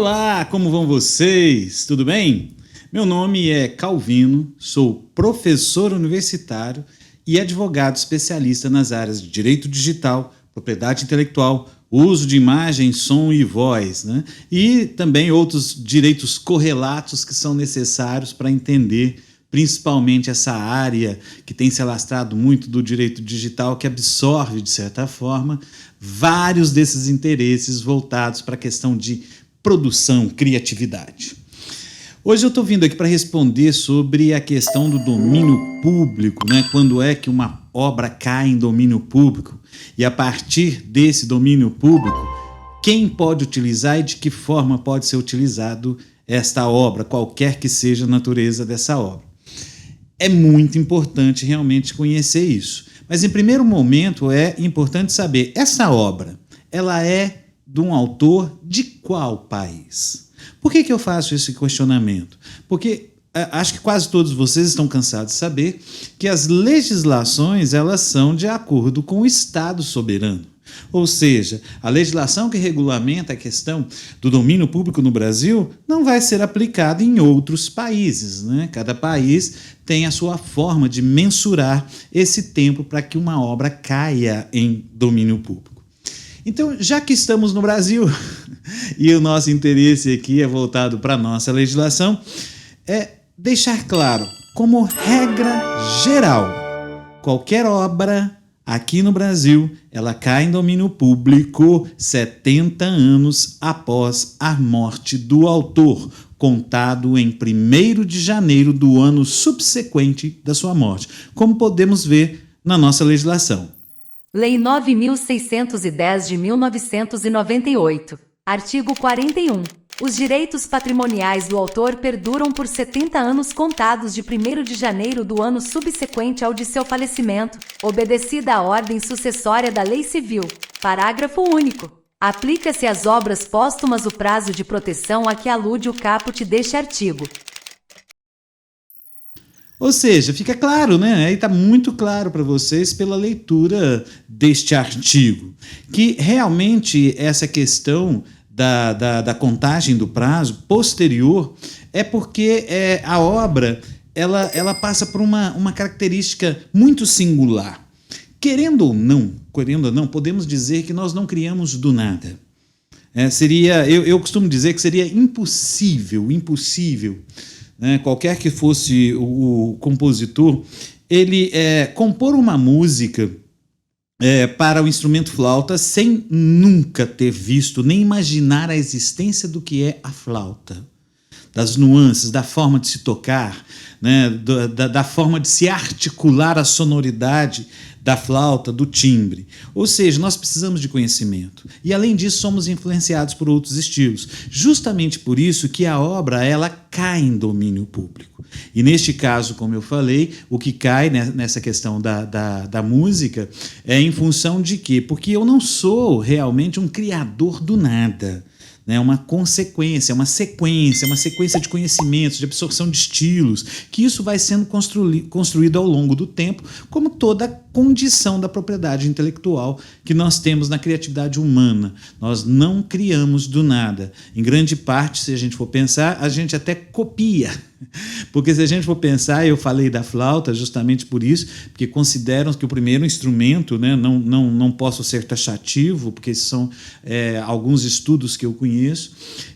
Olá, como vão vocês? Tudo bem? Meu nome é Calvino, sou professor universitário e advogado especialista nas áreas de direito digital, propriedade intelectual, uso de imagem, som e voz, né? E também outros direitos correlatos que são necessários para entender principalmente essa área que tem se alastrado muito do direito digital, que absorve, de certa forma, vários desses interesses voltados para a questão de produção, criatividade. Hoje eu estou vindo aqui para responder sobre a questão do domínio público, né? Quando é que uma obra cai em domínio público e, a partir desse domínio público, quem pode utilizar e de que forma pode ser utilizado esta obra, qualquer que seja a natureza dessa obra. É muito importante realmente conhecer isso. Mas, em primeiro momento, é importante saber, essa obra, ela é de um autor de qual país? Por que eu faço esse questionamento? Porque acho que quase todos vocês estão cansados de saber que as legislações, elas são de acordo com o Estado soberano. Ou seja, a legislação que regulamenta a questão do domínio público no Brasil não vai ser aplicada em outros países, né? Cada país tem a sua forma de mensurar esse tempo para que uma obra caia em domínio público. Então, já que estamos no Brasil e o nosso interesse aqui é voltado para a nossa legislação, é deixar claro, como regra geral, qualquer obra aqui no Brasil, ela cai em domínio público 70 anos após a morte do autor, contado em 1º de janeiro do ano subsequente da sua morte, como podemos ver na nossa legislação. Lei 9.610 de 1998. Artigo 41. Os direitos patrimoniais do autor perduram por 70 anos contados de 1º de janeiro do ano subsequente ao de seu falecimento, obedecida a ordem sucessória da Lei Civil. Parágrafo único. Aplica-se às obras póstumas o prazo de proteção a que alude o caput deste artigo. Ou seja, fica claro, né? Aí está muito claro para vocês pela leitura deste artigo, que realmente essa questão da contagem do prazo posterior é porque a obra ela passa por uma característica muito singular. Querendo ou não, podemos dizer que nós não criamos do nada. Eu costumo dizer que seria impossível, né, qualquer que fosse o compositor, ele compor uma música para o instrumento flauta sem nunca ter visto nem imaginar a existência do que é a flauta, das nuances, da forma de se tocar, né, da forma de se articular a sonoridade da flauta, do timbre. Ou seja, nós precisamos de conhecimento. E, além disso, somos influenciados por outros estilos. Justamente por isso que a obra ela cai em domínio público. E, neste caso, como eu falei, o que cai nessa questão da música é em função de quê? Porque eu não sou realmente um criador do nada. É uma consequência, uma sequência de conhecimentos, de absorção de estilos, que isso vai sendo construído ao longo do tempo, como toda condição da propriedade intelectual que nós temos na criatividade humana. Nós não criamos do nada. Em grande parte, se a gente for pensar, a gente até copia. Porque se a gente for pensar, eu falei da flauta justamente por isso, porque consideram que o primeiro instrumento, né, não posso ser taxativo, porque são alguns estudos que eu conheço,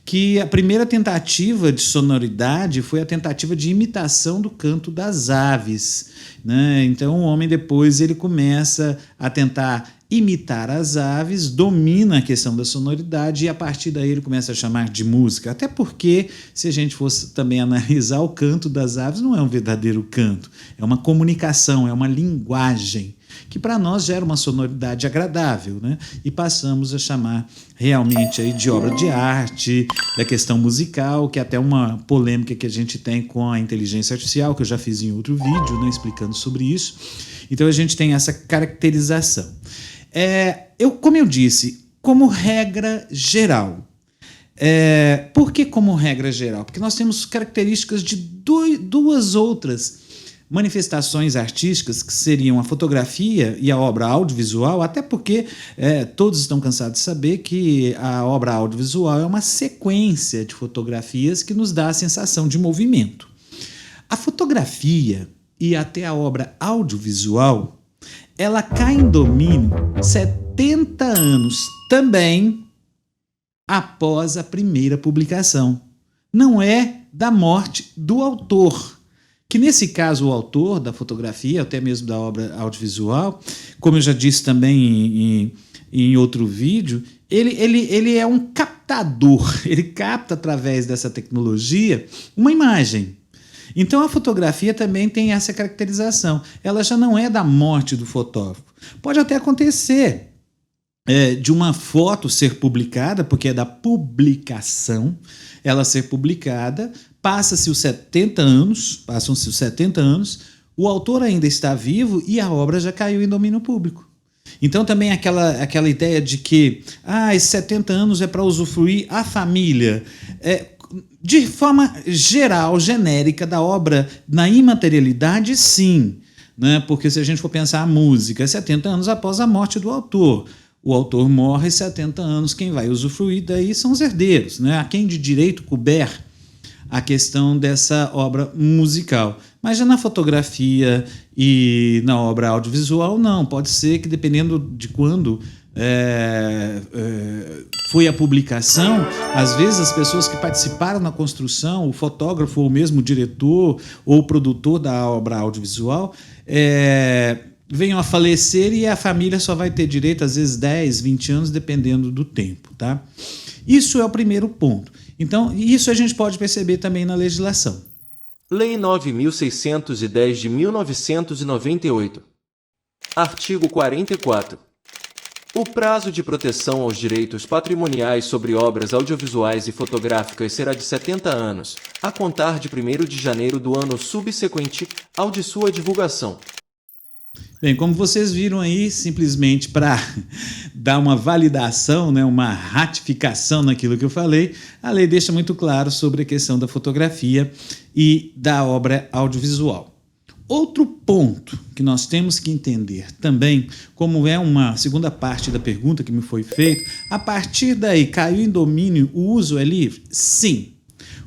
que a primeira tentativa de sonoridade foi a tentativa de imitação do canto das aves, né? Então o homem depois ele começa a tentar imitar as aves, domina a questão da sonoridade e a partir daí ele começa a chamar de música. Até porque, se a gente fosse também analisar, o canto das aves não é um verdadeiro canto, é uma comunicação, é uma linguagem, que para nós gera uma sonoridade agradável, né? E passamos a chamar realmente aí de obra de arte, da questão musical, que é até uma polêmica que a gente tem com a inteligência artificial, que eu já fiz em outro vídeo, né, explicando sobre isso. Então a gente tem essa caracterização. Como eu disse, como regra geral. Por que como regra geral? Porque nós temos características de duas outras manifestações artísticas que seriam a fotografia e a obra audiovisual, até porque todos estão cansados de saber que a obra audiovisual é uma sequência de fotografias que nos dá a sensação de movimento. A fotografia e até a obra audiovisual, ela cai em domínio 70 anos também após a primeira publicação. Não é da morte do autor, que nesse caso o autor da fotografia, até mesmo da obra audiovisual, como eu já disse também em outro vídeo, ele é um captador, ele capta através dessa tecnologia uma imagem. Então a fotografia também tem essa caracterização, ela já não é da morte do fotógrafo. Pode até acontecer de uma foto ser publicada, porque é da publicação, ela ser publicada, passam-se os 70 anos, o autor ainda está vivo e a obra já caiu em domínio público. Então também aquela ideia de que esses 70 anos é para usufruir a família, de forma geral, genérica, da obra na imaterialidade, sim, né? Porque se a gente for pensar a música, 70 anos após a morte do autor. O autor morre 70 anos, quem vai usufruir daí são os herdeiros, né? A quem de direito couber a questão dessa obra musical. Mas já na fotografia e na obra audiovisual, não. Pode ser que, dependendo de quando foi a publicação, às vezes as pessoas que participaram na construção, o fotógrafo ou mesmo o diretor ou o produtor da obra audiovisual, venham a falecer e a família só vai ter direito, às vezes, 10, 20 anos, dependendo do tempo. Tá? Isso é o primeiro ponto. Então, isso a gente pode perceber também na legislação. Lei 9.610 de 1998. Artigo 44. O prazo de proteção aos direitos patrimoniais sobre obras audiovisuais e fotográficas será de 70 anos, a contar de 1º de janeiro do ano subsequente ao de sua divulgação. Bem, como vocês viram aí, simplesmente para dar uma validação, né, uma ratificação naquilo que eu falei, a lei deixa muito claro sobre a questão da fotografia e da obra audiovisual. Outro ponto que nós temos que entender também, como é uma segunda parte da pergunta que me foi feita, a partir daí caiu em domínio, o uso é livre? Sim,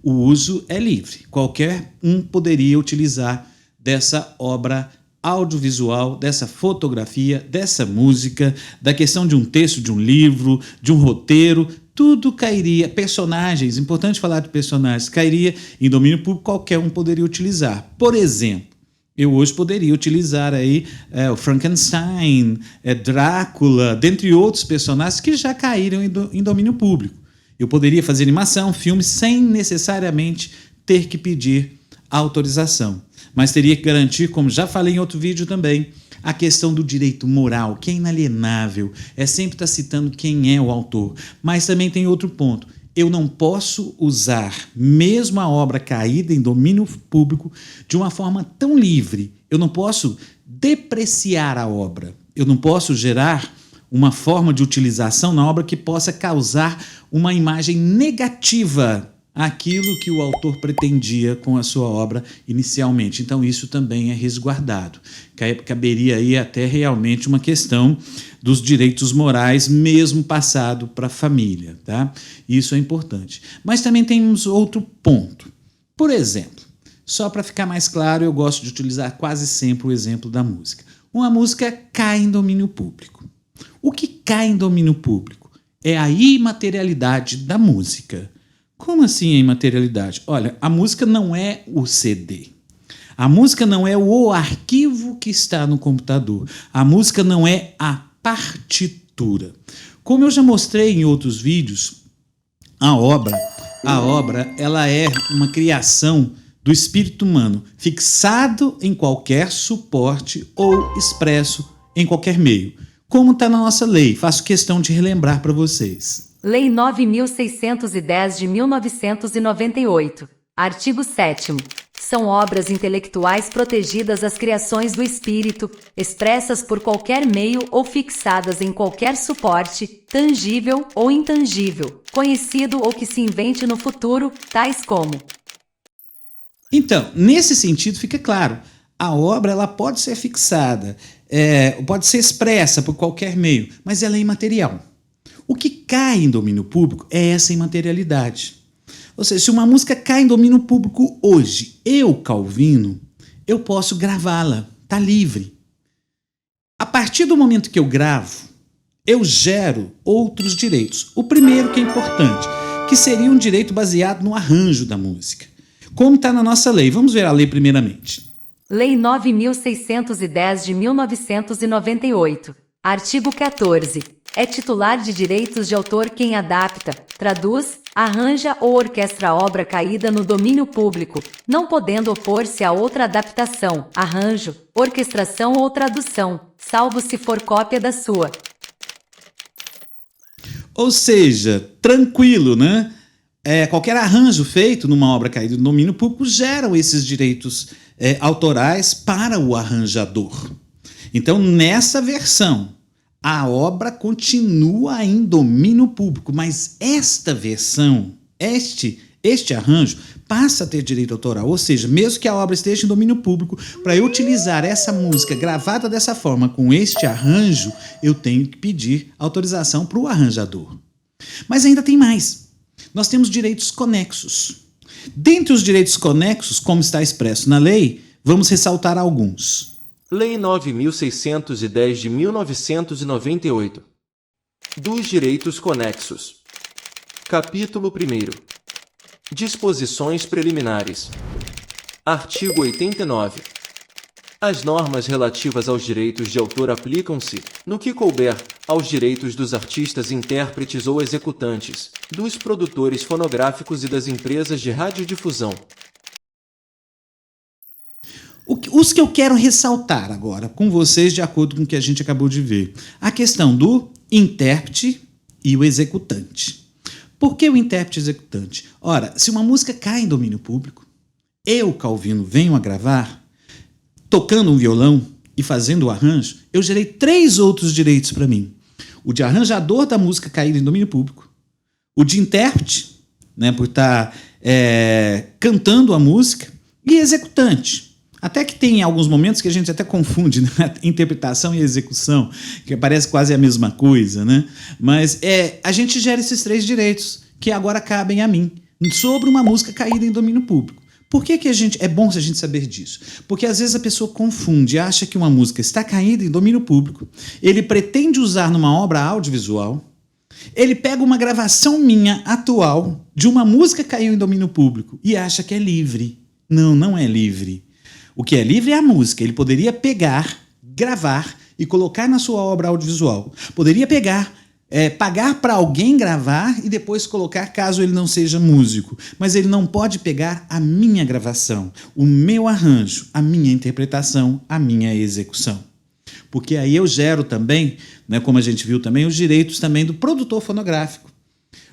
o uso é livre. Qualquer um poderia utilizar dessa obra audiovisual, dessa fotografia, dessa música, da questão de um texto, de um livro, de um roteiro, tudo cairia, personagens, importante falar de personagens, cairia em domínio público, qualquer um poderia utilizar. Por exemplo, eu hoje poderia utilizar aí o Frankenstein, Drácula, dentre outros personagens que já caíram em domínio público. Eu poderia fazer animação, filme, sem necessariamente ter que pedir autorização. Mas teria que garantir, como já falei em outro vídeo também, a questão do direito moral, que é inalienável. Sempre estar citando quem é o autor. Mas também tem outro ponto. Eu não posso usar mesmo a obra caída em domínio público de uma forma tão livre. Eu não posso depreciar a obra. Eu não posso gerar uma forma de utilização na obra que possa causar uma imagem negativa àquilo que o autor pretendia com a sua obra inicialmente. Então isso também é resguardado. Caberia aí até realmente uma questão dos direitos morais, mesmo passado para a família. Tá? Isso é importante. Mas também temos outro ponto. Por exemplo, só para ficar mais claro, eu gosto de utilizar quase sempre o exemplo da música. Uma música cai em domínio público. O que cai em domínio público é a imaterialidade da música. Como assim a imaterialidade? Olha, a música não é o CD. A música não é o arquivo que está no computador. A música não é a partitura. Como eu já mostrei em outros vídeos, a obra ela é uma criação do espírito humano, fixado em qualquer suporte ou expresso em qualquer meio. Como está na nossa lei, faço questão de relembrar para vocês. Lei 9.610 de 1998. Artigo 7º. São obras intelectuais protegidas as criações do espírito, expressas por qualquer meio ou fixadas em qualquer suporte, tangível ou intangível, conhecido ou que se invente no futuro, tais como. Então, nesse sentido fica claro, A obra ela pode ser fixada, pode ser expressa por qualquer meio, mas ela é imaterial. O que cai em domínio público é essa imaterialidade. Ou seja, se uma música cai em domínio público hoje, eu, Calvino, eu posso gravá-la, está livre. A partir do momento que eu gravo, eu gero outros direitos. O primeiro que é importante, que seria um direito baseado no arranjo da música. Como está na nossa lei? Vamos ver a lei primeiramente. Lei 9.610 de 1998. Artigo 14. É titular de direitos de autor quem adapta, traduz, arranja ou orquestra obra caída no domínio público, não podendo opor-se a outra adaptação, arranjo, orquestração ou tradução, salvo se for cópia da sua. Ou seja, tranquilo, né? Qualquer arranjo feito numa obra caída no domínio público geram esses direitos autorais para o arranjador. Então, nessa versão, a obra continua em domínio público, mas esta versão, este arranjo, passa a ter direito autoral. Ou seja, mesmo que a obra esteja em domínio público, para eu utilizar essa música gravada dessa forma, com este arranjo, eu tenho que pedir autorização para o arranjador. Mas ainda tem mais. Nós temos direitos conexos. Dentre os direitos conexos, como está expresso na lei, vamos ressaltar alguns. Lei 9.610 de 1998. Dos direitos conexos. Capítulo 1º. Disposições preliminares. Artigo 89. As normas relativas aos direitos de autor aplicam-se, no que couber, aos direitos dos artistas intérpretes ou executantes, dos produtores fonográficos e das empresas de radiodifusão. Os que eu quero ressaltar agora com vocês, de acordo com o que a gente acabou de ver. A questão do intérprete e o executante. Por que o intérprete e o executante? Ora, se uma música cai em domínio público, eu, Calvino, venho a gravar, tocando um violão e fazendo o arranjo, eu gerei 3 outros direitos para mim. O de arranjador da música caída em domínio público, o de intérprete, né, por estar cantando a música, e executante. Até que tem alguns momentos que a gente até confunde, né? Interpretação e execução, que parece quase a mesma coisa, né? Mas a gente gera esses 3 direitos que agora cabem a mim sobre uma música caída em domínio público. Por que é bom a gente saber disso? Porque às vezes a pessoa confunde, acha que uma música está caída em domínio público, ele pretende usar numa obra audiovisual, ele pega uma gravação minha atual de uma música que caiu em domínio público e acha que é livre. Não, não é livre. O que é livre é a música. Ele poderia pegar, gravar e colocar na sua obra audiovisual. Poderia pegar, pagar para alguém gravar e depois colocar, caso ele não seja músico. Mas ele não pode pegar a minha gravação, o meu arranjo, a minha interpretação, a minha execução. Porque aí eu gero também, né, como a gente viu também, os direitos também do produtor fonográfico.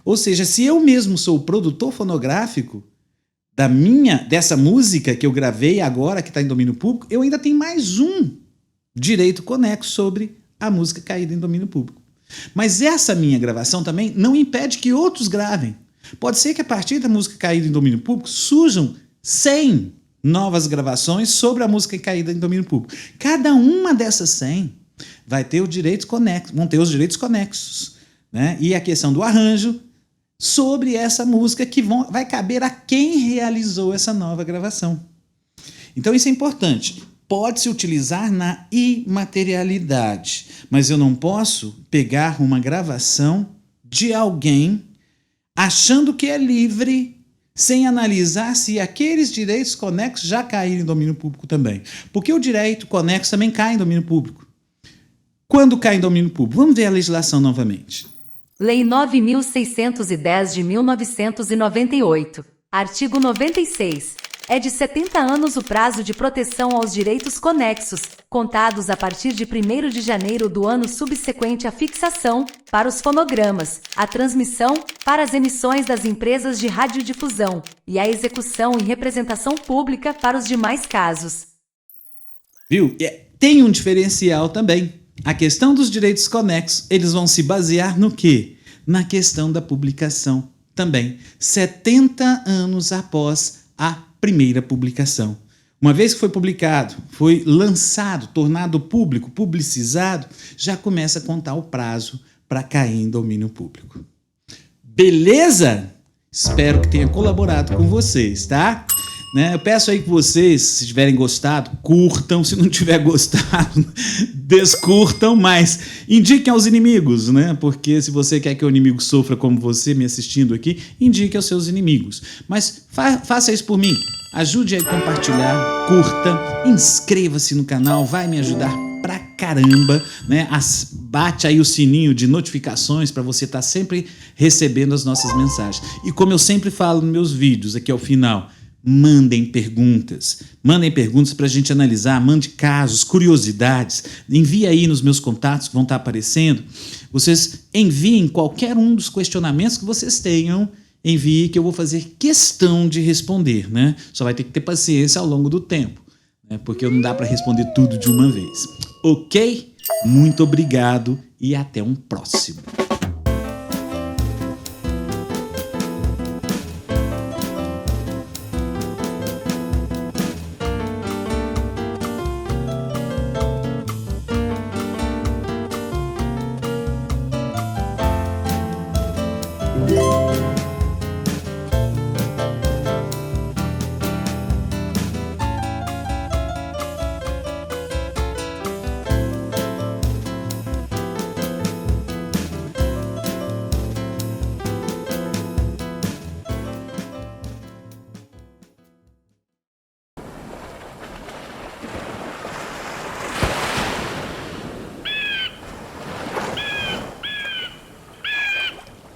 Ou seja, se eu mesmo sou o produtor fonográfico dessa música que eu gravei agora, que está em domínio público, eu ainda tenho mais um direito conexo sobre a música caída em domínio público. Mas essa minha gravação também não impede que outros gravem. Pode ser que a partir da música caída em domínio público surjam 100 novas gravações sobre a música caída em domínio público. Cada uma dessas 100 vai ter os direitos conexos, vão ter os direitos conexos, né? E a questão do arranjo sobre essa música que vai caber a quem realizou essa nova gravação. Então isso é importante. Pode-se utilizar na imaterialidade, mas eu não posso pegar uma gravação de alguém achando que é livre, sem analisar se aqueles direitos conexos já caíram em domínio público também. Porque o direito conexo também cai em domínio público. Quando cai em domínio público? Vamos ver a legislação novamente. Lei 9.610 de 1998. Artigo 96. É de 70 anos o prazo de proteção aos direitos conexos, contados a partir de 1º de janeiro do ano subsequente à fixação, para os fonogramas, a transmissão, para as emissões das empresas de radiodifusão, e a execução e representação pública para os demais casos. Viu? Tem um diferencial também. A questão dos direitos conexos, eles vão se basear no quê? Na questão da publicação também. 70 anos após a primeira publicação. Uma vez que foi publicado, foi lançado, tornado público, publicizado, já começa a contar o prazo para cair em domínio público. Beleza? Espero que tenha colaborado com vocês, tá? Eu peço aí que vocês, se tiverem gostado, curtam. Se não tiver gostado, descurtam, mas indiquem aos inimigos, né? Porque se você quer que o inimigo sofra como você me assistindo aqui, indique aos seus inimigos. Mas faça isso por mim. Ajude a compartilhar, curta, inscreva-se no canal, vai me ajudar pra caramba, né? Bate aí o sininho de notificações para você estar sempre recebendo as nossas mensagens. E como eu sempre falo nos meus vídeos aqui ao final, mandem perguntas para a gente analisar, mande casos, curiosidades, envie aí nos meus contatos que vão estar aparecendo. Vocês enviem qualquer um dos questionamentos que vocês tenham, envie que eu vou fazer questão de responder, né? Só vai ter que ter paciência ao longo do tempo, né? Porque não dá para responder tudo de uma vez. Ok? Muito obrigado e até um próximo.